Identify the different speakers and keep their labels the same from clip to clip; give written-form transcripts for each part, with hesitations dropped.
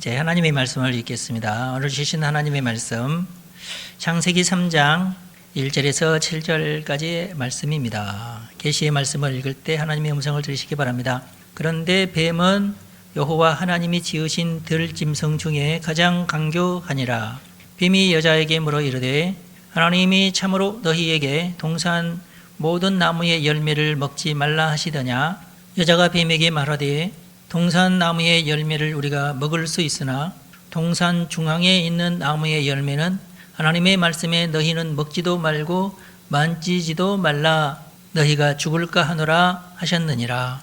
Speaker 1: 이제 하나님의 말씀을 읽겠습니다. 오늘 주신 하나님의 말씀 창세기 3장 1절에서 7절까지의 말씀입니다. 계시의 말씀을 읽을 때 하나님의 음성을 들으시기 바랍니다. 그런데 뱀은 여호와 하나님이 지으신 들짐승 중에 가장 강교하니라. 뱀이 여자에게 물어 이르되 하나님이 참으로 너희에게 동산 모든 나무의 열매를 먹지 말라 하시더냐. 여자가 뱀에게 말하되 동산 나무의 열매를 우리가 먹을 수 있으나 동산 중앙에 있는 나무의 열매는 하나님의 말씀에 너희는 먹지도 말고 만지지도 말라 너희가 죽을까 하노라 하셨느니라.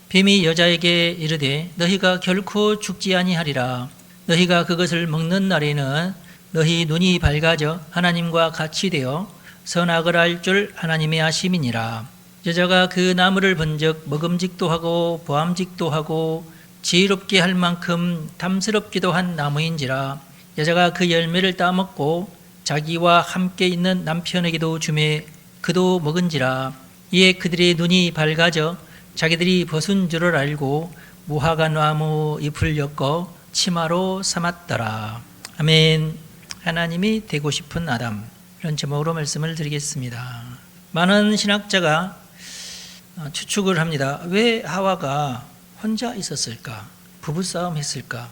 Speaker 1: 뱀이 여자에게 이르되 너희가 결코 죽지 아니하리라. 너희가 그것을 먹는 날에는 너희 눈이 밝아져 하나님과 같이 되어 선악을 알 줄 하나님의 아심이니라. 여자가 그 나무를 본즉 먹음직도 하고 보암직도 하고 지혜롭게 할 만큼 탐스럽기도 한 나무인지라. 여자가 그 열매를 따먹고 자기와 함께 있는 남편에게도 주매 그도 먹은지라. 이에 그들의 눈이 밝아져 자기들이 벗은 줄을 알고 무화과 나무 잎을 엮어 치마로 삼았더라. 아멘. 하나님이 되고 싶은 아담, 이런 제목으로 말씀을 드리겠습니다. 많은 신학자가 추측을 합니다. 왜 하와가 혼자 있었을까? 부부싸움 했을까?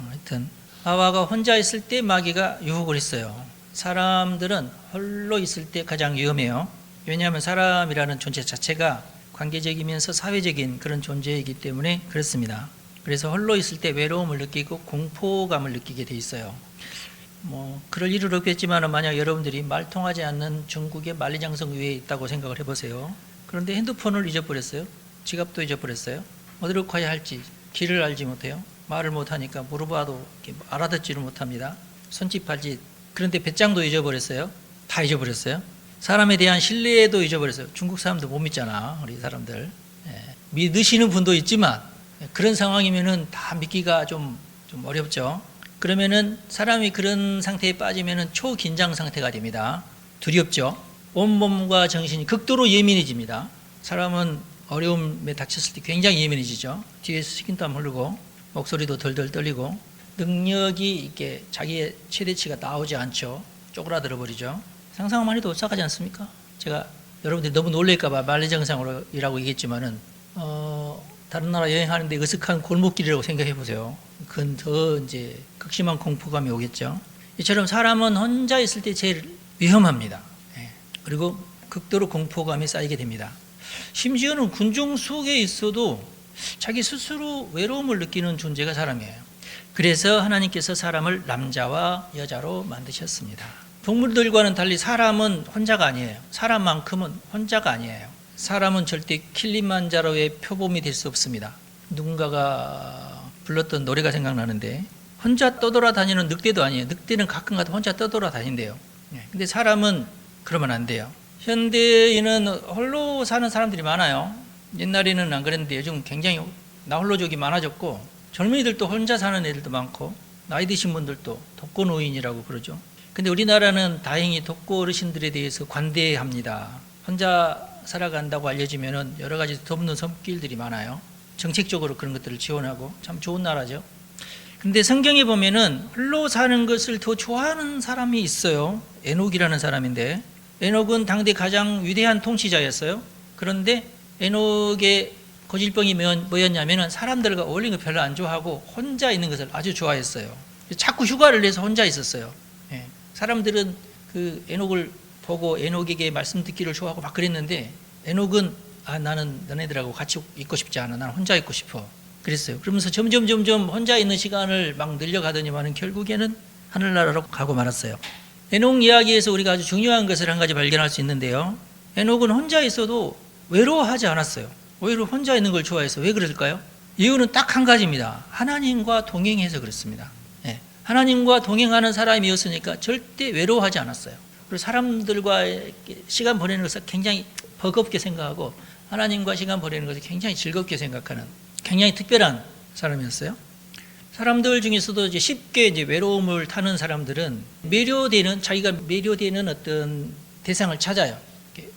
Speaker 1: 하여튼 하와가 혼자 있을 때 마귀가 유혹을 했어요. 사람들은 홀로 있을 때 가장 위험해요. 왜냐하면 사람이라는 존재 자체가 관계적이면서 사회적인 그런 존재이기 때문에 그렇습니다. 그래서 홀로 있을 때 외로움을 느끼고 공포감을 느끼게 돼 있어요. 그럴 일은 없겠지만 만약 여러분들이 말 통하지 않는 중국의 만리장성 위에 있다고 생각을 해보세요. 그런데 핸드폰을 잊어버렸어요. 지갑도 잊어버렸어요. 어디로 가야 할지 길을 알지 못해요. 말을 못하니까 물어봐도 알아듣지를 못합니다. 손짓 발짓, 그런데 배짱도 잊어버렸어요. 다 잊어버렸어요. 사람에 대한 신뢰도 잊어버렸어요. 중국 사람들 못 믿잖아, 우리 사람들. 믿으시는 분도 있지만 그런 상황이면은 다 믿기가 좀 어렵죠. 그러면은 사람이 그런 상태에 빠지면은 초긴장 상태가 됩니다. 두렵죠. 온몸과 정신이 극도로 예민해집니다. 사람은 어려움에 닥쳤을 때 굉장히 예민해지죠. 뒤에서 식은땀 흐르고 목소리도 덜덜 떨리고 능력이 이렇게 자기의 최대치가 나오지 않죠. 쪼그라들어 버리죠. 상상만 해도 오싹하지 않습니까? 제가 여러분들이 너무 놀랄까 봐 만리장성이라고 얘기했지만은 다른 나라 여행하는데 으슥한 골목길이라고 생각해 보세요. 그건 더 이제 극심한 공포감이 오겠죠. 이처럼 사람은 혼자 있을 때 제일 위험합니다. 그리고 극도로 공포감이 쌓이게 됩니다. 심지어는 군중 속에 있어도 자기 스스로 외로움을 느끼는 존재가 사람이에요. 그래서 하나님께서 사람을 남자와 여자로 만드셨습니다. 동물들과는 달리 사람은 혼자가 아니에요. 사람만큼은 혼자가 아니에요. 사람은 절대 킬리만자로의 표범이 될 수 없습니다. 누군가가 불렀던 노래가 생각나는데 혼자 떠돌아다니는 늑대도 아니에요. 늑대는 가끔가다 혼자 떠돌아다닌대요. 근데 사람은 그러면 안 돼요. 현대에는 홀로 사는 사람들이 많아요. 옛날에는 안 그랬는데 요즘 굉장히 나홀로족이 많아졌고 젊은이들도 혼자 사는 애들도 많고 나이 드신 분들도 독거노인이라고 그러죠. 근데 우리나라는 다행히 독거 어르신들에 대해서 관대합니다. 혼자 살아간다고 알려지면 여러 가지 덮는 손길들이 많아요. 정책적으로 그런 것들을 지원하고 참 좋은 나라죠. 근데 성경에 보면은 홀로 사는 것을 더 좋아하는 사람이 있어요. 에녹이라는 사람인데 에녹은 당대 가장 위대한 통치자였어요. 그런데 에녹의 고질병이 뭐였냐면은 사람들과 어울리는 걸 별로 안 좋아하고 혼자 있는 것을 아주 좋아했어요. 자꾸 휴가를 내서 혼자 있었어요. 사람들은 그 에녹을 보고 에녹에게 말씀 듣기를 좋아하고 막 그랬는데 에녹은 나는 너네들하고 같이 있고 싶지 않아. 나는 혼자 있고 싶어. 그랬어요. 그러면서 점점 혼자 있는 시간을 막 늘려가더니만은 결국에는 하늘나라로 가고 말았어요. 에녹 이야기에서 우리가 아주 중요한 것을 한 가지 발견할 수 있는데요. 에녹은 혼자 있어도 외로워하지 않았어요. 오히려 혼자 있는 걸 좋아했어요. 왜 그랬을까요? 이유는 딱 한 가지입니다. 하나님과 동행해서 그렇습니다. 하나님과 동행하는 사람이었으니까 절대 외로워하지 않았어요. 그리고 사람들과 시간 보내는 것을 굉장히 버겁게 생각하고 하나님과 시간 보내는 것을 굉장히 즐겁게 생각하는 굉장히 특별한 사람이었어요. 사람들 중에서도 이제 쉽게 외로움을 타는 사람들은 자기가 매료되는 어떤 대상을 찾아요.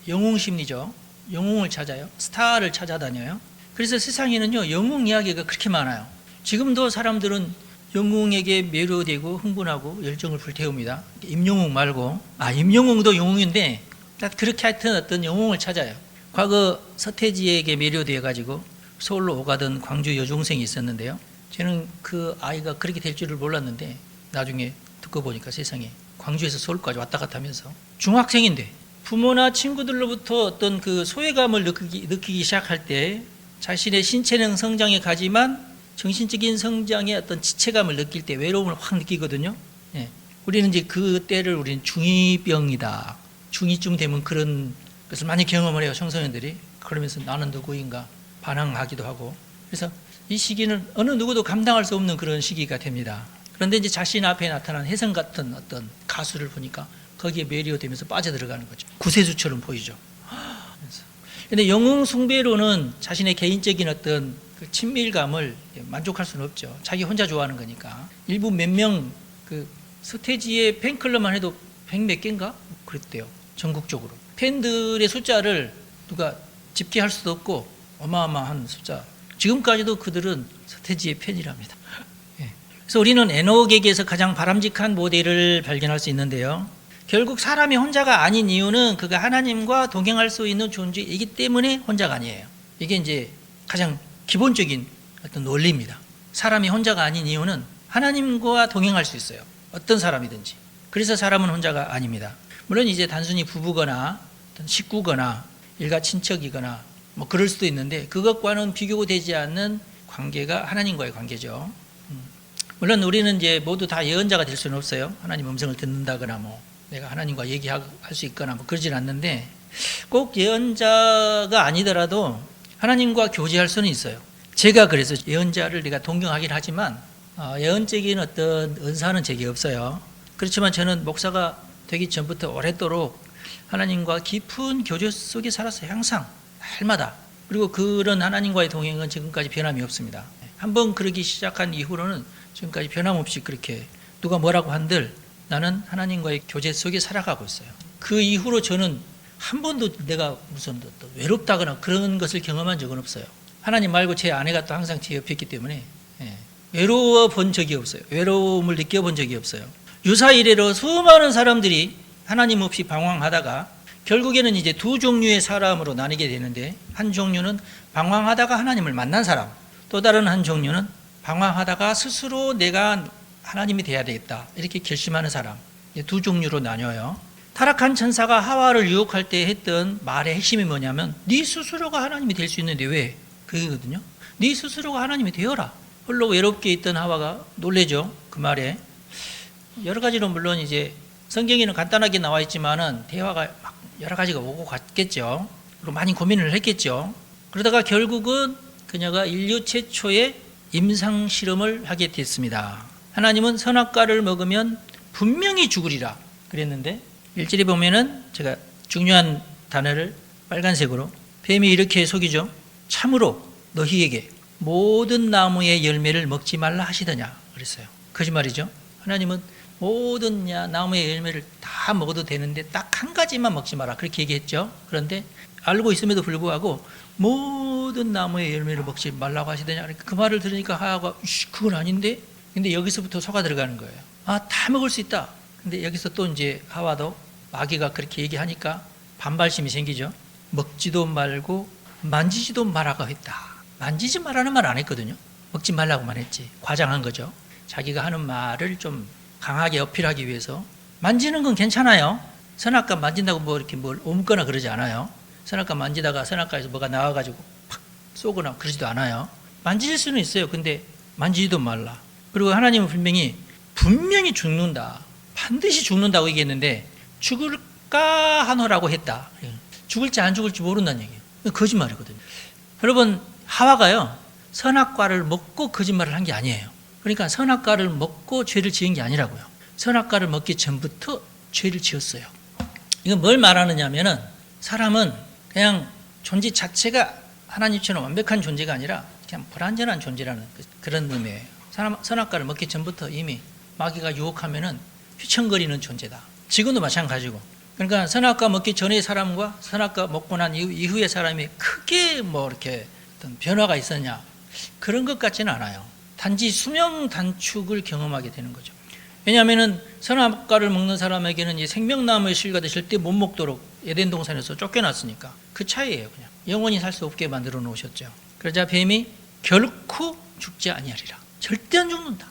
Speaker 1: 영웅 심리죠. 영웅을 찾아요. 스타를 찾아다녀요. 그래서 세상에는요, 영웅 이야기가 그렇게 많아요. 지금도 사람들은 영웅에게 매료되고 흥분하고 열정을 불태웁니다. 임영웅 말고, 임영웅도 영웅인데 딱 그렇게 하여튼 어떤 영웅을 찾아요. 과거 서태지에게 매료되어 가지고 서울로 오가던 광주 여중생이 있었는데요. 저는 그 아이가 그렇게 될 줄을 몰랐는데 나중에 듣고 보니까 세상에 광주에서 서울까지 왔다 갔다 하면서 중학생인데 부모나 친구들로부터 어떤 그 소외감을 느끼기 시작할 때 자신의 신체적 성장에 가지만 정신적인 성장에 어떤 지체감을 느낄 때 외로움을 확 느끼거든요. 예. 우리는 이제 그 때를 우리는 중2병이다. 중2쯤 되면 그런 것을 많이 경험을 해요, 청소년들이. 그러면서 나는 누구인가 반항하기도 하고. 그래서 이 시기는 어느 누구도 감당할 수 없는 그런 시기가 됩니다. 그런데 이제 자신 앞에 나타난 혜성 같은 어떤 가수를 보니까 거기에 매료되면서 빠져들어가는 거죠. 구세주처럼 보이죠. 그런데 영웅 숭배로는 자신의 개인적인 어떤 그 친밀감을 만족할 수는 없죠. 자기 혼자 좋아하는 거니까. 일부 몇 명 그 서태지의 팬클럽만 해도 100몇 개인가? 그랬대요. 전국적으로. 팬들의 숫자를 누가 집계할 수도 없고 어마어마한 숫자. 지금까지도 그들은 서태지의 팬이랍니다. 그래서 우리는 에녹에게서 가장 바람직한 모델을 발견할 수 있는데요. 결국 사람이 혼자가 아닌 이유는 그가 하나님과 동행할 수 있는 존재이기 때문에 혼자가 아니에요. 이게 이제 가장 기본적인 어떤 논리입니다. 사람이 혼자가 아닌 이유는 하나님과 동행할 수 있어요. 어떤 사람이든지. 그래서 사람은 혼자가 아닙니다. 물론 이제 단순히 부부거나 어떤 식구거나 일가 친척이거나 뭐 그럴 수도 있는데 그것과는 비교되지 않는 관계가 하나님과의 관계죠. 물론 우리는 이제 모두 다 예언자가 될 수는 없어요. 하나님 음성을 듣는다거나 뭐 내가 하나님과 얘기할 수 있거나 뭐 그러진 않는데 꼭 예언자가 아니더라도 하나님과 교제할 수는 있어요. 제가 그래서 예언자를 내가 동경하긴 하지만 예언적인 어떤 은사는 제게 없어요. 그렇지만 저는 목사가 되기 전부터 오랫도록 하나님과 깊은 교제 속에 살았어요. 항상 날마다. 그리고 그런 하나님과의 동행은 지금까지 변함이 없습니다. 한번 그러기 시작한 이후로는 지금까지 변함없이 그렇게 누가 뭐라고 한들 나는 하나님과의 교제 속에 살아가고 있어요. 그 이후로 저는 한 번도 내가 무슨 또 외롭다거나 그런 것을 경험한 적은 없어요. 하나님 말고 제 아내가 또 항상 제 옆에 있기 때문에 외로워 본 적이 없어요. 외로움을 느껴본 적이 없어요. 유사 이래로 수많은 사람들이 하나님 없이 방황하다가 결국에는 이제 두 종류의 사람으로 나뉘게 되는데 한 종류는 방황하다가 하나님을 만난 사람, 또 다른 한 종류는 방황하다가 스스로 내가 하나님이 돼야 되겠다 이렇게 결심하는 사람, 두 종류로 나뉘어요. 타락한 천사가 하와를 유혹할 때 했던 말의 핵심이 뭐냐면 네 스스로가 하나님이 될 수 있는데 왜? 그거거든요. 네 스스로가 하나님이 되어라. 홀로 외롭게 있던 하와가 놀래죠. 그 말에. 여러 가지로 물론 이제 성경에는 간단하게 나와 있지만은 대화가 막 여러 가지가 오고 갔겠죠. 그리고 많이 고민을 했겠죠. 그러다가 결국은 그녀가 인류 최초의 임상 실험을 하게 됐습니다. 하나님은 선악과를 먹으면 분명히 죽으리라 그랬는데 1절에 보면은 제가 중요한 단어를 빨간색으로 뱀이 이렇게 속이죠. 참으로 너희에게 모든 나무의 열매를 먹지 말라 하시더냐 그랬어요. 거짓말이죠. 하나님은 모든 나무의 열매를 다 먹어도 되는데 딱 한 가지만 먹지 마라 그렇게 얘기했죠. 그런데 알고 있음에도 불구하고 모든 나무의 열매를 먹지 말라고 하시더냐. 그 말을 들으니까 하와가 그건 아닌데. 근데 여기서부터 속아 들어가는 거예요. 다 먹을 수 있다. 근데 여기서 또 이제 하와도 마귀가 그렇게 얘기하니까 반발심이 생기죠. 먹지도 말고 만지지도 말라고 했다. 만지지 말라는 말 안 했거든요. 먹지 말라고만 했지. 과장한 거죠. 자기가 하는 말을 좀 강하게 어필하기 위해서. 만지는 건 괜찮아요. 선악과 만진다고 뭐 이렇게 뭘 옮거나 그러지 않아요. 선악과 만지다가 선악과에서 뭐가 나와가지고 팍 쏘거나 그러지도 않아요. 만질 수는 있어요. 근데 만지지도 말라. 그리고 하나님은 분명히 죽는다. 반드시 죽는다고 얘기했는데 죽을까 하노라고 했다. 죽을지 안 죽을지 모른다는 얘기예요. 거짓말이거든요. 여러분 하와가요. 선악과를 먹고 거짓말을 한 게 아니에요. 그러니까 선악과를 먹고 죄를 지은 게 아니라고요. 선악과를 먹기 전부터 죄를 지었어요. 이건 뭘 말하느냐 하면은 사람은 그냥 존재 자체가 하나님처럼 완벽한 존재가 아니라 그냥 불완전한 존재라는 그런 의미예요. 선악과를 먹기 전부터 이미 마귀가 유혹하면은 휘청거리는 존재다. 지금도 마찬가지고. 그러니까 선악과 먹기 전의 사람과 선악과 먹고 난 이후의 사람이 크게 뭐 이렇게 어떤 변화가 있었냐 그런 것 같지는 않아요. 단지 수명 단축을 경험하게 되는 거죠. 왜냐하면 선악과를 먹는 사람에게는 이 생명나무의 실과도 절대 못 먹도록 에덴 동산에서 쫓겨났으니까 그 차이예요. 그냥 영원히 살 수 없게 만들어 놓으셨죠. 그러자 뱀이 결코 죽지 아니하리라. 절대 안 죽는다.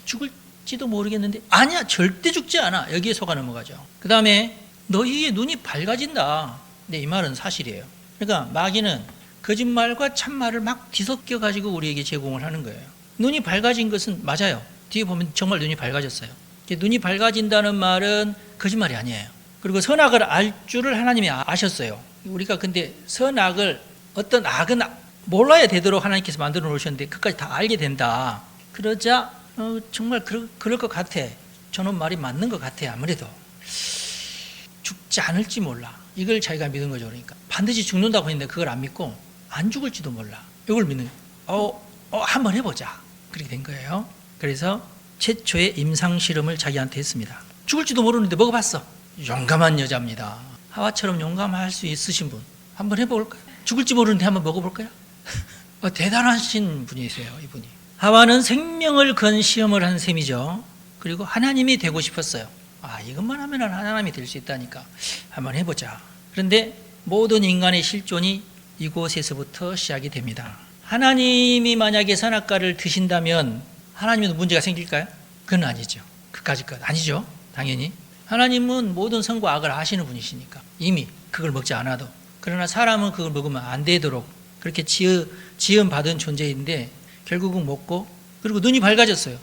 Speaker 1: 죽을지도 모르겠는데 아니야, 절대 죽지 않아. 여기에 속아 넘어가죠. 그 다음에 너희의 눈이 밝아진다. 근데 이 말은 사실이에요. 그러니까 마귀는 거짓말과 참말을 막 뒤섞여 가지고 우리에게 제공을 하는 거예요. 눈이 밝아진 것은 맞아요. 뒤에 보면 정말 눈이 밝아졌어요. 눈이 밝아진다는 말은 거짓말이 아니에요. 그리고 선악을 알 줄을 하나님이 아셨어요. 우리가 근데 선악을, 어떤 악은 몰라야 되도록 하나님께서 만들어 놓으셨는데 그까지 다 알게 된다. 그러자 정말 그럴 것 같아. 저는 말이 맞는 것 같아. 아무래도 죽지 않을지 몰라. 이걸 자기가 믿은 거죠. 그러니까 반드시 죽는다고 했는데 그걸 안 믿고 안 죽을지도 몰라. 이걸 믿는 거예요. 한번 해보자. 그렇게 된 거예요. 그래서 최초의 임상 실험을 자기한테 했습니다. 죽을지도 모르는데 먹어봤어. 용감한 여자입니다. 하와처럼 용감할 수 있으신 분 한번 해볼까요? 죽을지 모르는데 한번 먹어볼까요? 대단하신 분이세요, 이분이. 하와는 생명을 건 시험을 한 셈이죠. 그리고 하나님이 되고 싶었어요. 이것만 하면 하나님이 될 수 있다니까 한번 해보자. 그런데 모든 인간의 실존이 이곳에서부터 시작이 됩니다. 하나님이 만약에 선악과를 드신다면 하나님은 문제가 생길까요? 그건 아니죠. 그까짓 것 아니죠. 당연히 하나님은 모든 선과 악을 아시는 분이시니까 이미 그걸 먹지 않아도. 그러나 사람은 그걸 먹으면 안 되도록 그렇게 지음받은 존재인데 결국은 먹고, 그리고 눈이 밝아졌어요.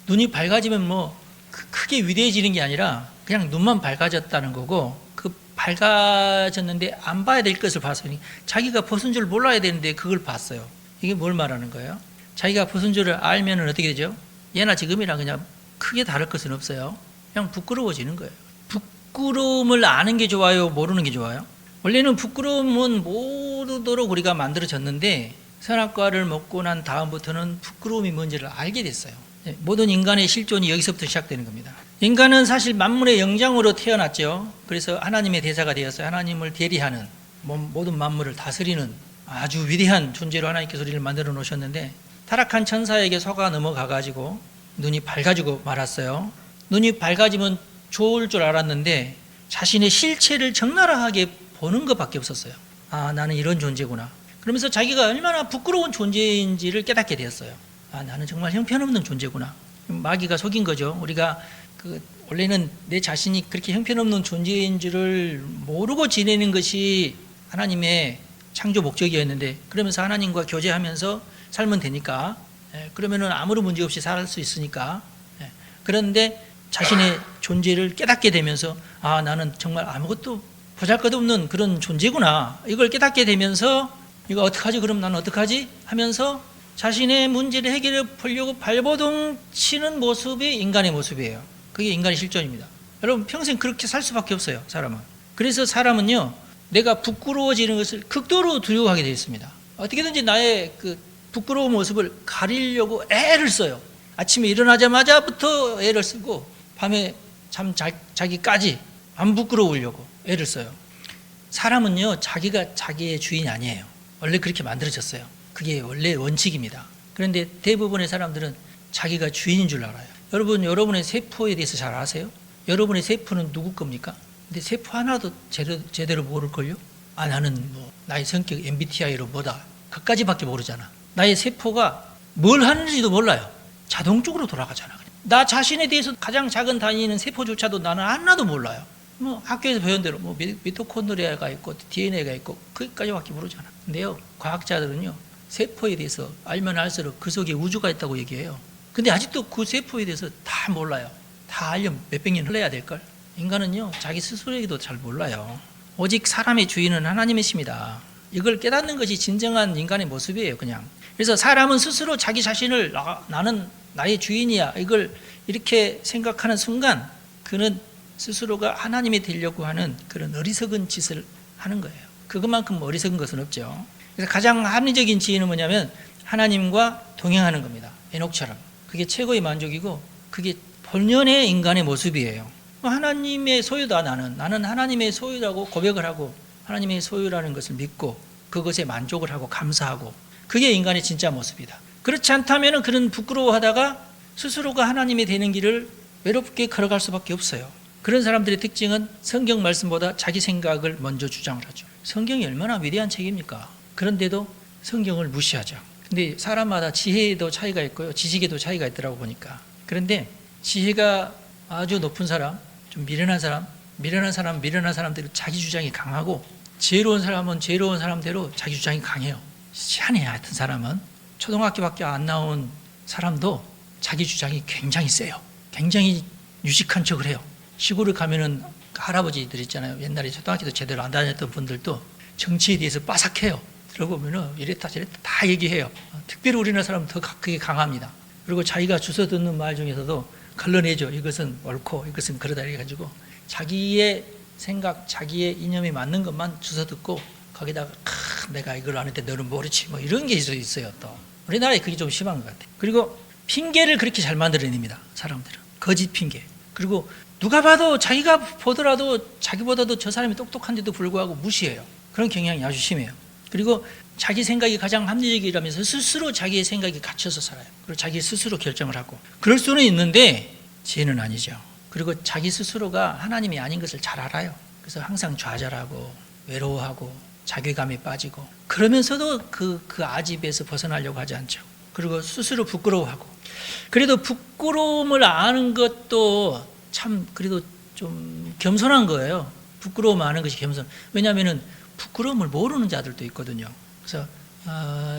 Speaker 1: 눈이 밝아지면 크게 위대해지는 게 아니라 그냥 눈만 밝아졌다는 거고, 그 밝아졌는데 안 봐야 될 것을 봤으니 자기가 벗은 줄 몰라야 되는데 그걸 봤어요. 이게 뭘 말하는 거예요? 자기가 벗은 줄을 알면 어떻게 되죠? 예나 지금이랑 그냥 크게 다를 것은 없어요. 그냥 부끄러워지는 거예요. 부끄러움을 아는 게 좋아요? 모르는 게 좋아요? 원래는 부끄러움은 모르도록 우리가 만들어졌는데 선악과를 먹고 난 다음부터는 부끄러움이 뭔지를 알게 됐어요. 모든 인간의 실존이 여기서부터 시작되는 겁니다. 인간은 사실 만물의 영장으로 태어났죠. 그래서 하나님의 대사가 되어서 하나님을 대리하는, 모든 만물을 다스리는 아주 위대한 존재로 하나님께서 우리를 만들어 놓으셨는데 타락한 천사에게 속아 넘어가가지고 눈이 밝아지고 말았어요. 눈이 밝아지면 좋을 줄 알았는데 자신의 실체를 적나라하게 보는 것밖에 없었어요. 나는 이런 존재구나. 그러면서 자기가 얼마나 부끄러운 존재인지를 깨닫게 되었어요. 나는 정말 형편없는 존재구나. 마귀가 속인 거죠. 우리가 원래는 내 자신이 그렇게 형편없는 존재인 줄을 모르고 지내는 것이 하나님의 창조 목적이었는데, 그러면서 하나님과 교제하면서 살면 되니까, 그러면은 아무런 문제 없이 살 수 있으니까. 그런데 자신의 존재를 깨닫게 되면서 나는 정말 아무것도 보잘것없는 그런 존재구나. 이걸 깨닫게 되면서 이거 어떡하지? 그럼 나는 어떡하지? 하면서 자신의 문제를 해결해 보려고 발버둥 치는 모습이 인간의 모습이에요. 그게 인간의 실존입니다. 여러분 평생 그렇게 살 수밖에 없어요, 사람은. 그래서 사람은요, 내가 부끄러워지는 것을 극도로 두려워하게 되어 있습니다. 어떻게든지 나의 그 부끄러운 모습을 가리려고 애를 써요. 아침에 일어나자마자부터 애를 쓰고 밤에 잠 자기까지 안 부끄러우려고 애를 써요. 사람은요, 자기가 자기의 주인이 아니에요. 원래 그렇게 만들어졌어요. 그게 원래 원칙입니다. 그런데 대부분의 사람들은 자기가 주인인 줄 알아요. 여러분, 여러분의 세포에 대해서 잘 아세요? 여러분의 세포는 누구 겁니까? 근데 세포 하나도 제대로 모를걸요? 나는 나의 성격 MBTI로 뭐다. 그까지밖에 모르잖아. 나의 세포가 뭘 하는지도 몰라요. 자동적으로 돌아가잖아. 나 자신에 대해서 가장 작은 단위는 세포조차도 나는 하나도 몰라요. 학교에서 배운 대로 미토콘드리아가 있고 DNA가 있고 거기까지밖에 모르잖아. 근데요, 과학자들은요, 세포에 대해서 알면 알수록 그 속에 우주가 있다고 얘기해요. 근데 아직도 그 세포에 대해서 다 몰라요. 다 알려면 몇백 년 흘러야 될걸. 인간은요, 자기 스스로에게도 잘 몰라요. 오직 사람의 주인은 하나님이십니다. 이걸 깨닫는 것이 진정한 인간의 모습이에요, 그냥. 그래서 사람은 스스로 자기 자신을 나는 나의 주인이야, 이걸 이렇게 생각하는 순간 그는 스스로가 하나님이 되려고 하는 그런 어리석은 짓을 하는 거예요. 그것만큼 어리석은 것은 없죠. 그래서 가장 합리적인 지혜는 뭐냐면 하나님과 동행하는 겁니다. 에녹처럼. 그게 최고의 만족이고 그게 본연의 인간의 모습이에요. 하나님의 소유다. 나는 하나님의 소유라고 고백을 하고 하나님의 소유라는 것을 믿고 그것에 만족을 하고 감사하고, 그게 인간의 진짜 모습이다. 그렇지 않다면 그런 부끄러워하다가 스스로가 하나님이 되는 길을 외롭게 걸어갈 수밖에 없어요. 그런 사람들의 특징은 성경 말씀보다 자기 생각을 먼저 주장을 하죠. 성경이 얼마나 위대한 책입니까? 그런데도 성경을 무시하죠. 근데 사람마다 지혜에도 차이가 있고요, 지식에도 차이가 있더라고 보니까. 그런데 지혜가 아주 높은 사람, 좀 미련한 사람들은 자기 주장이 강하고, 지혜로운 사람은 지혜로운 사람대로 자기 주장이 강해요. 희한해요. 하여튼 사람은 초등학교밖에 안 나온 사람도 자기 주장이 굉장히 세요. 굉장히 유식한 척을 해요. 시골에 가면은 할아버지들 있잖아요. 옛날에 초등학교도 제대로 안 다녔던 분들도 정치에 대해서 빠삭해요. 들어보면은 이랬다 저랬다 다 얘기해요. 특별히 우리나라 사람은 더 그게 강합니다. 그리고 자기가 주워 듣는 말 중에서도 걸러내죠. 이것은 옳고 이것은 그러다 해가지고 자기의 생각, 자기의 이념에 맞는 것만 주워 듣고 거기다가 내가 이걸 아는데 너는 모르지 뭐 이런 게 있어요. 또 우리나라에 그게 좀 심한 것 같아요. 그리고 핑계를 그렇게 잘 만들어냅니다. 사람들은 거짓 핑계. 그리고 누가 봐도 자기가 보더라도 자기보다도 저 사람이 똑똑한데도 불구하고 무시해요. 그런 경향이 아주 심해요. 그리고 자기 생각이 가장 합리적이라면서 스스로 자기의 생각에 갇혀서 살아요. 그리고 자기 스스로 결정을 하고. 그럴 수는 있는데 지혜는 아니죠. 그리고 자기 스스로가 하나님이 아닌 것을 잘 알아요. 그래서 항상 좌절하고 외로워하고 자괴감에 빠지고, 그러면서도 그 아집에서 벗어나려고 하지 않죠. 그리고 스스로 부끄러워하고. 그래도 부끄러움을 아는 것도 참 그래도 좀 겸손한 거예요. 부끄러움 아는 것이 겸손. 왜냐하면은 부끄러움을 모르는 자들도 있거든요. 그래서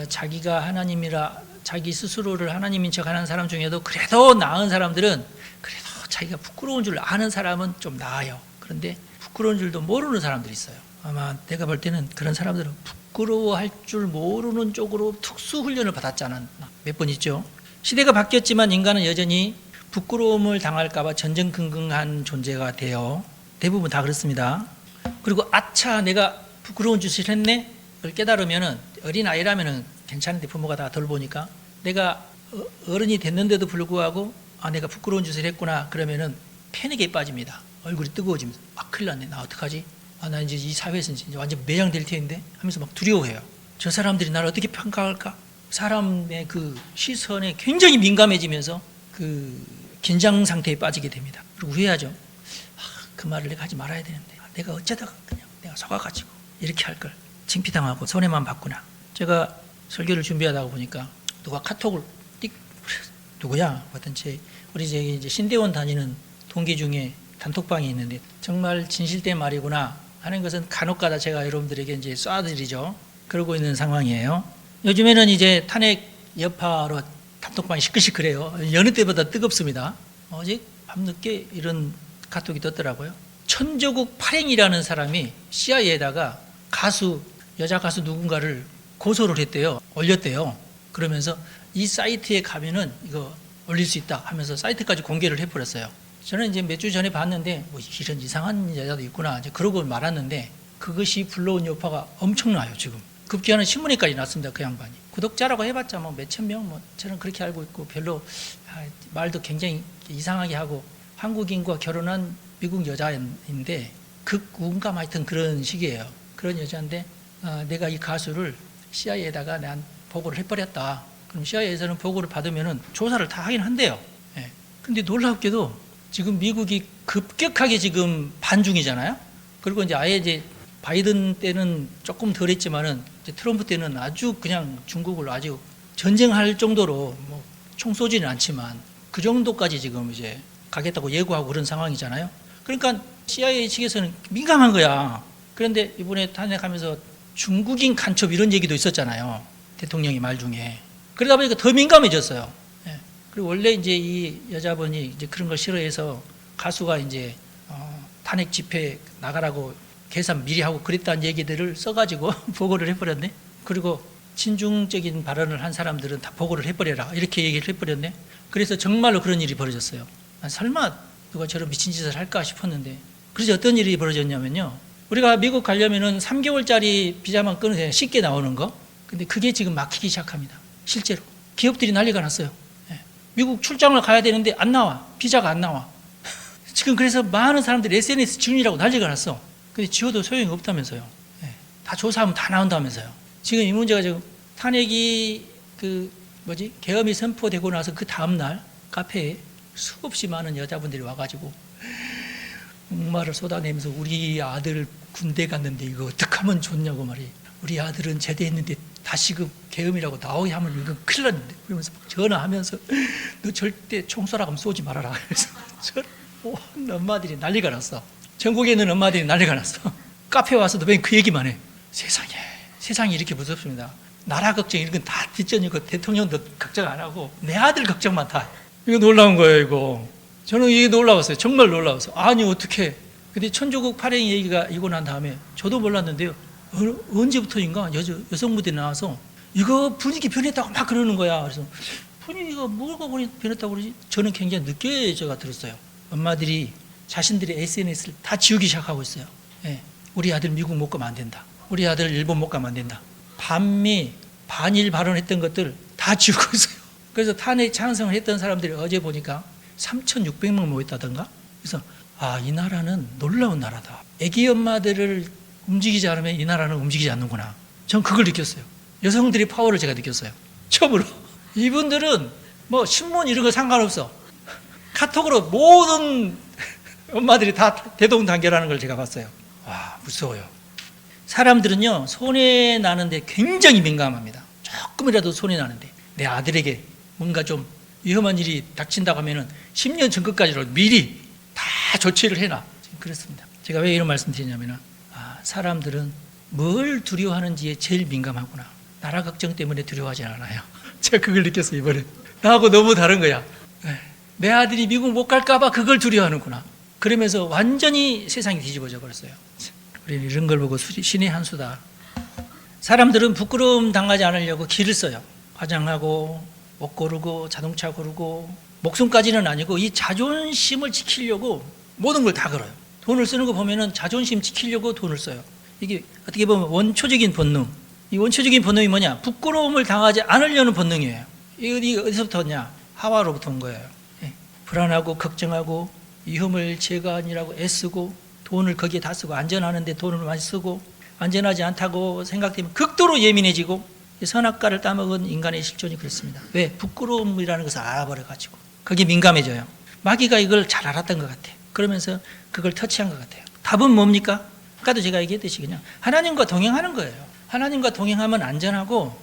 Speaker 1: 자기가 하나님이라 자기 스스로를 하나님인 척하는 사람 중에도 그래도 나은 사람들은 그래도 자기가 부끄러운 줄 아는 사람은 좀 나아요. 그런데 부끄러운 줄도 모르는 사람들이 있어요. 아마 내가 볼 때는 그런 사람들은 부끄러워할 줄 모르는 쪽으로 특수 훈련을 받았지 않았나 몇 번 있죠. 시대가 바뀌었지만 인간은 여전히 부끄러움을 당할까 봐 전전긍긍한 존재가 돼요. 대부분 다 그렇습니다. 그리고 아차 내가 부끄러운 짓을 했네 그걸 깨달으면은, 어린아이라면은 괜찮은데 부모가 다 돌보니까, 내가 어른이 됐는데도 불구하고 내가 부끄러운 짓을 했구나 그러면은 패닉에 빠집니다. 얼굴이 뜨거워집니다. 큰일 났네, 나 어떡하지? 나 이제 이 사회에서 이제 완전 매장될 텐데 하면서 막 두려워해요. 저 사람들이 나를 어떻게 평가할까? 사람의 그 시선에 굉장히 민감해지면서 그 긴장 상태에 빠지게 됩니다. 그리고 후회하죠. 그 말을 내가 하지 말아야 되는데, 내가 어쩌다가 그냥 내가 속아가지고 이렇게 할 걸, 창피당하고 손해만 봤구나. 제가 설교를 준비하다가 보니까 누가 카톡을 누구야? 하여튼 우리 이제 신대원 다니는 동기 중에 단톡방이 있는데, 정말 진실된 말이구나 하는 것은 간혹가다 제가 여러분들에게 이제 쏴드리죠. 그러고 있는 상황이에요. 요즘에는 이제 탄핵 여파로 단톡방이 시끌시끌해요. 여느 때보다 뜨겁습니다. 어제 밤늦게 이런 카톡이 떴더라고요. 천조국 팔행이라는 사람이 CIA에다가 여자 가수 누군가를 고소를 했대요. 올렸대요. 그러면서 이 사이트에 가면은 이거 올릴 수 있다 하면서 사이트까지 공개를 해버렸어요. 저는 이제 몇 주 전에 봤는데 이런 이상한 여자도 있구나 이제 그러고 말았는데, 그것이 불러온 여파가 엄청나요. 지금 급기야는 신문에까지 났습니다. 그 양반이 구독자라고 해봤자 뭐 몇천 명, 저는 그렇게 알고 있고, 별로 말도 굉장히 이상하게 하고, 한국인과 결혼한 미국 여자인데 극우감하여튼 하여튼 그런 식이에요. 그런 여자인데 내가 이 가수를 CIA에다가 난 보고를 해버렸다. 그럼 CIA에서는 보고를 받으면은 조사를 다 하긴 한대요. 예. 근데 놀랍게도 지금 미국이 급격하게 지금 반중이잖아요. 그리고 이제 아예 이제 바이든 때는 조금 덜했지만은 이제 트럼프 때는 아주 그냥 중국을 아주 전쟁할 정도로 뭐 총 쏘지는 않지만 그 정도까지 지금 이제 가겠다고 예고하고 그런 상황이잖아요. 그러니까 CIA 측에서는 민감한 거야. 그런데 이번에 탄핵하면서 중국인 간첩 이런 얘기도 있었잖아요. 대통령이 말 중에. 그러다 보니까 더 민감해졌어요. 예. 그리고 원래 이제 이 여자분이 이제 그런 걸 싫어해서 가수가 이제 탄핵 집회 나가라고 계산 미리 하고 그랬다는 얘기들을 써가지고 보고를 해버렸네. 그리고 친중적인 발언을 한 사람들은 다 보고를 해버려라 이렇게 얘기를 해버렸네. 그래서 정말로 그런 일이 벌어졌어요. 설마 누가 저런 미친 짓을 할까 싶었는데, 그래서 어떤 일이 벌어졌냐면요. 우리가 미국 가려면은 3개월짜리 비자만 끊으면 쉽게 나오는 거. 근데 그게 지금 막히기 시작합니다. 실제로 기업들이 난리가 났어요. 예. 미국 출장을 가야 되는데 안 나와. 비자가 안 나와. 지금 그래서 많은 사람들이 SNS 지운이라고 난리가 났어. 근데 지워도 소용이 없다면서요. 예. 다 조사하면 다 나온다면서요. 지금 이 문제가 지금 탄핵이 그 계엄이 선포되고 나서 그 다음날 카페에 수없이 많은 여자분들이 와가지고 목말을 쏟아내면서 우리 아들 군대 갔는데 이거 어떻게 하면 좋냐고 말이에요. 우리 아들은 제대했는데 다시 그 계엄이라고 나오게 하면 이건 큰일 났는데, 그러면서 막 전화하면서 너 절대 총 쏘라고 하면 쏘지 말아라. 그래서 온 엄마들이 난리가 났어. 전국에 있는 엄마들이 난리가 났어. 카페 와서도 맨 그 얘기만 해. 세상이 이렇게 무섭습니다. 나라 걱정 이런 건 다 뒷전이고 대통령도 걱정 안 하고 내 아들 걱정만 다. 이거 놀라운 거예요, 이거. 저는 이게 놀라웠어요. 정말 놀라웠어요. 아니 어떻게? 근데 천조국 발행 얘기가 이고 난 다음에 저도 몰랐는데요. 언제부터인가 여성부들이 나와서 이거 분위기 변했다고 막 그러는 거야. 그래서 분위기가 뭐가 변했다고 그러지? 저는 굉장히 늦게 제가 들었어요. 엄마들이 자신들의 SNS를 다 지우기 시작하고 있어요. 예, 우리 아들 미국 못 가면 안 된다. 우리 아들 일본 못 가면 안 된다. 반미 반일 발언했던 것들 다 지우고 있어요. 그래서 탄핵 찬성을 했던 사람들이 어제 보니까 3,600명 모였다던가. 그래서 이 나라는 놀라운 나라다. 애기 엄마들을 움직이지 않으면 이 나라는 움직이지 않는구나. 전 그걸 느꼈어요. 여성들의 파워를 제가 느꼈어요. 처음으로. 이분들은 뭐 신문 이런 거 상관없어. 카톡으로 모든 엄마들이 다 대동단결하는 걸 제가 봤어요. 와, 무서워요. 사람들은요, 손해 나는데 굉장히 민감합니다. 조금이라도 손해 나는데 내 아들에게 뭔가 좀 위험한 일이 닥친다고 하면은 10년 전까지로 미리 다 조치를 해놔. 그렇습니다. 제가 왜 이런 말씀 드리냐면은 사람들은 뭘 두려워하는지에 제일 민감하구나. 나라 걱정 때문에 두려워하지 않아요. 제가 그걸 느꼈어요, 이번에. 나하고 너무 다른 거야. 내 아들이 미국 못 갈까봐 그걸 두려워하는구나. 그러면서 완전히 세상이 뒤집어져 버렸어요. 우리는 이런 걸 보고 신의 한 수다. 사람들은 부끄러움 당하지 않으려고 길을 써요. 화장하고 옷 고르고 자동차 고르고 목숨까지는 아니고 이 자존심을 지키려고 모든 걸 다 걸어요. 돈을 쓰는 거 보면은 자존심 지키려고 돈을 써요. 이게 어떻게 보면 원초적인 본능. 이 원초적인 본능이 뭐냐? 부끄러움을 당하지 않으려는 본능이에요. 이게 어디서부터 왔냐? 하와로부터 온 거예요. 불안하고 걱정하고 위험을 제거하느라고 애쓰고 돈을 거기에 다 쓰고 안전하는데 돈을 많이 쓰고 안전하지 않다고 생각되면 극도로 예민해지고 선악과를 따먹은 인간의 실존이 그렇습니다. 왜? 부끄러움이라는 것을 알아버려가지고 거기에 민감해져요. 마귀가 이걸 잘 알았던 것 같아요. 그러면서 그걸 터치한 것 같아요. 답은 뭡니까? 아까도 제가 얘기했듯이 그냥 하나님과 동행하는 거예요. 하나님과 동행하면 안전하고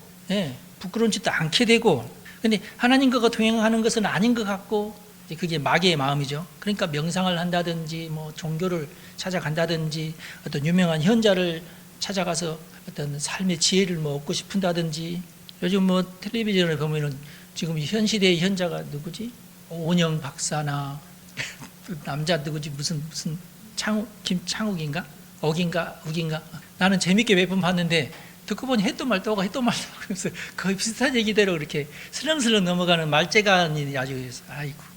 Speaker 1: 부끄러운 짓도 않게 되고, 근데 하나님과 동행하는 것은 아닌 것 같고 그게 마귀의 마음이죠. 그러니까 명상을 한다든지 뭐 종교를 찾아간다든지 어떤 유명한 현자를 찾아가서 어떤 삶의 지혜를 뭐 얻고 싶은다든지, 요즘 뭐 텔레비전을 보면은 지금 현 시대의 현자가 누구지? 오은영 박사나 남자 누구지? 무슨 김창욱인가? 욱인가? 나는 재밌게 몇 번 봤는데 듣고 보니 해도 말도 하고 해도 말도 하고 그러면서 거의 비슷한 얘기대로 이렇게 슬렁슬렁 넘어가는 말재간이 아주, 아이고,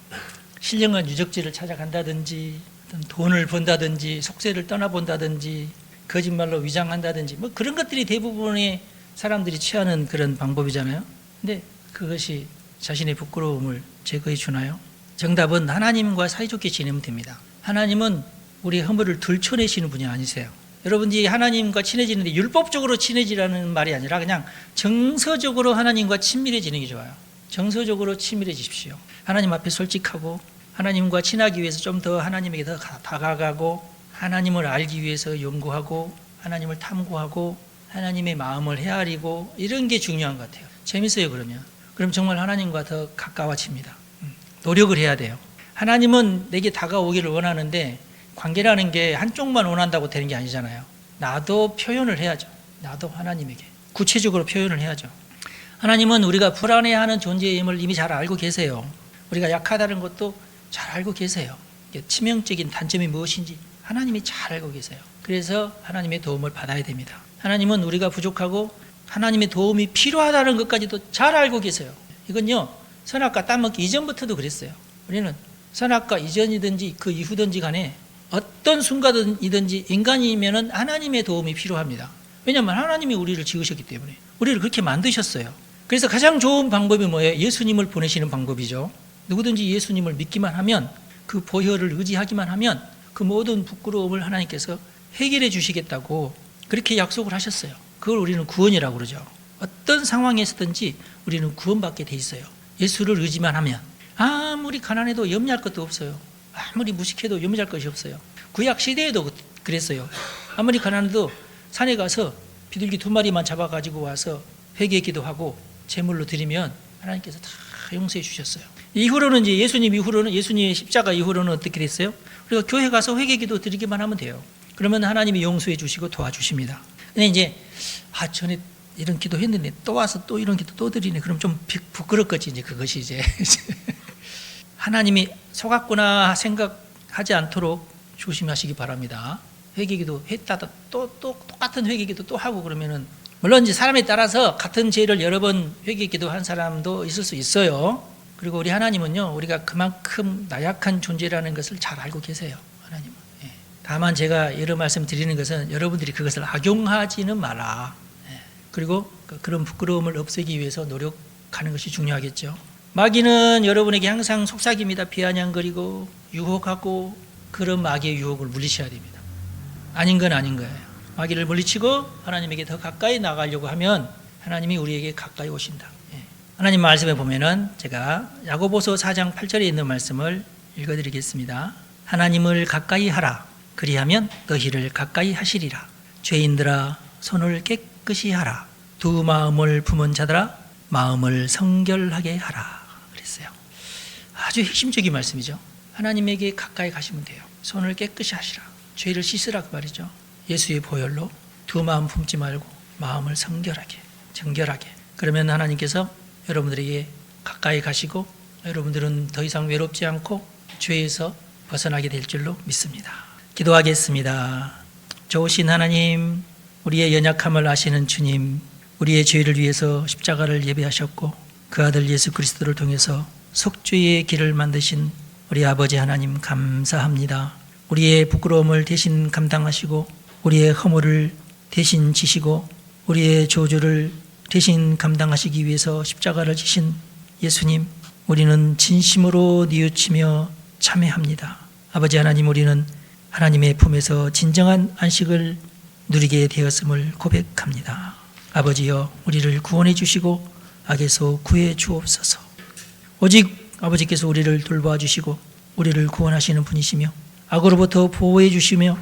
Speaker 1: 신령한 유적지를 찾아간다든지 어떤 돈을 번다든지 속세를 떠나본다든지 거짓말로 위장한다든지 뭐 그런 것들이 대부분의 사람들이 취하는 그런 방법이잖아요. 근데 그것이 자신의 부끄러움을 제거해 주나요? 정답은 하나님과 사이좋게 지내면 됩니다. 하나님은 우리 허물을 들춰내시는 분이 아니세요. 여러분들이 하나님과 친해지는데 율법적으로 친해지라는 말이 아니라 그냥 정서적으로 하나님과 친밀해지는 게 좋아요. 정서적으로 친밀해지십시오. 하나님 앞에 솔직하고 하나님과 친하기 위해서 좀 더 하나님에게 더 다가가고 하나님을 알기 위해서 연구하고 하나님을 탐구하고 하나님의 마음을 헤아리고 이런 게 중요한 것 같아요. 재밌어요. 그럼 정말 하나님과 더 가까워집니다. 노력을 해야 돼요. 하나님은 내게 다가오기를 원하는데 관계라는 게 한쪽만 원한다고 되는 게 아니잖아요. 나도 표현을 해야죠. 나도 하나님에게 구체적으로 표현을 해야죠. 하나님은 우리가 불안해하는 존재임을 이미 잘 알고 계세요. 우리가 약하다는 것도 잘 알고 계세요. 치명적인 단점이 무엇인지 하나님이 잘 알고 계세요. 그래서 하나님의 도움을 받아야 됩니다. 하나님은 우리가 부족하고 하나님의 도움이 필요하다는 것까지도 잘 알고 계세요. 이건요, 선악과 따먹기 이전부터도 그랬어요. 우리는 선악과 이전이든지 그 이후든지 간에 어떤 순간이든지 인간이면은 하나님의 도움이 필요합니다. 왜냐하면 하나님이 우리를 지으셨기 때문에 우리를 그렇게 만드셨어요. 그래서 가장 좋은 방법이 뭐예요? 예수님을 보내시는 방법이죠. 누구든지 예수님을 믿기만 하면, 그 보혈을 의지하기만 하면 그 모든 부끄러움을 하나님께서 해결해 주시겠다고 그렇게 약속을 하셨어요. 그걸 우리는 구원이라고 그러죠. 어떤 상황에서든지 우리는 구원받게 돼 있어요. 예수를 의지만 하면. 아무리 가난해도 염려할 것도 없어요. 아무리 무식해도 염려할 것이 없어요. 구약 시대에도 그랬어요. 아무리 가난해도 산에 가서 비둘기 2마리만 잡아가지고 와서 회개 기도하고 제물로 드리면 하나님께서 다 용서해 주셨어요. 이후로는 이제 예수님의 십자가 이후로는 어떻게 됐어요? 우리가 교회 가서 회개 기도 드리기만 하면 돼요. 그러면 하나님이 용서해 주시고 도와주십니다. 근데 이제 전에 이런 기도 했는데 또 와서 또 이런 기도 또 드리네. 그럼 좀 부끄럽겠지. 이제 그것이 이제 하나님이 속았구나 생각하지 않도록 조심하시기 바랍니다. 회개기도 했다가 또 똑같은 회개기도 또 하고 그러면은 물론 이제 사람에 따라서 같은 죄를 여러 번 회개기도 한 사람도 있을 수 있어요. 그리고 우리 하나님은요, 우리가 그만큼 나약한 존재라는 것을 잘 알고 계세요. 하나님은. 예. 다만 제가 여러 말씀 드리는 것은 여러분들이 그것을 악용하지는 마라. 예. 그리고 그런 부끄러움을 없애기 위해서 노력하는 것이 중요하겠죠. 마귀는 여러분에게 항상 속삭입니다. 비아냥거리고 유혹하고 그런 마귀의 유혹을 물리쳐야 됩니다. 아닌 건 아닌 거예요. 마귀를 물리치고 하나님에게 더 가까이 나가려고 하면 하나님이 우리에게 가까이 오신다. 예. 하나님 말씀에 보면은 제가 야고보서 4장 8절에 있는 말씀을 읽어드리겠습니다. 하나님을 가까이 하라. 그리하면 너희를 가까이 하시리라. 죄인들아 손을 깨끗이 하라. 두 마음을 품은 자들아 마음을 성결하게 하라. 그랬어요. 아주 핵심적인 말씀이죠. 하나님에게 가까이 가시면 돼요. 손을 깨끗이 하시라. 죄를 씻으라 그 말이죠. 예수의 보혈로 두 마음 품지 말고 마음을 성결하게, 정결하게. 그러면 하나님께서 여러분들에게 가까이 가시고 여러분들은 더 이상 외롭지 않고 죄에서 벗어나게 될 줄로 믿습니다. 기도하겠습니다. 좋으신 하나님, 우리의 연약함을 아시는 주님, 우리의 죄를 위해서 십자가를 예배하셨고 그 아들 예수 그리스도를 통해서 속죄의 길을 만드신 우리 아버지 하나님 감사합니다. 우리의 부끄러움을 대신 감당하시고 우리의 허물을 대신 지시고 우리의 저주를 대신 감당하시기 위해서 십자가를 지신 예수님, 우리는 진심으로 뉘우치며 참회합니다. 아버지 하나님, 우리는 하나님의 품에서 진정한 안식을 누리게 되었음을 고백합니다. 아버지여, 우리를 구원해 주시고 악에서 구해 주옵소서. 오직 아버지께서 우리를 돌봐 주시고 우리를 구원하시는 분이시며 악으로부터 보호해 주시며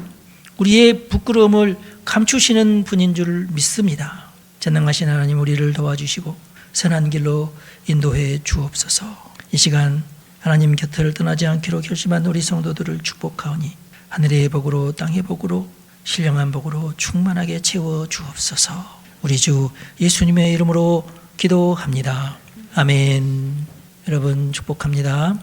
Speaker 1: 우리의 부끄러움을 감추시는 분인 줄 믿습니다. 전능하신 하나님, 우리를 도와주시고 선한 길로 인도해 주옵소서. 이 시간 하나님 곁을 떠나지 않기로 결심한 우리 성도들을 축복하오니 하늘의 복으로 땅의 복으로 신령한 복으로 충만하게 채워 주옵소서. 우리 주 예수님의 이름으로 기도합니다. 아멘. 여러분 축복합니다.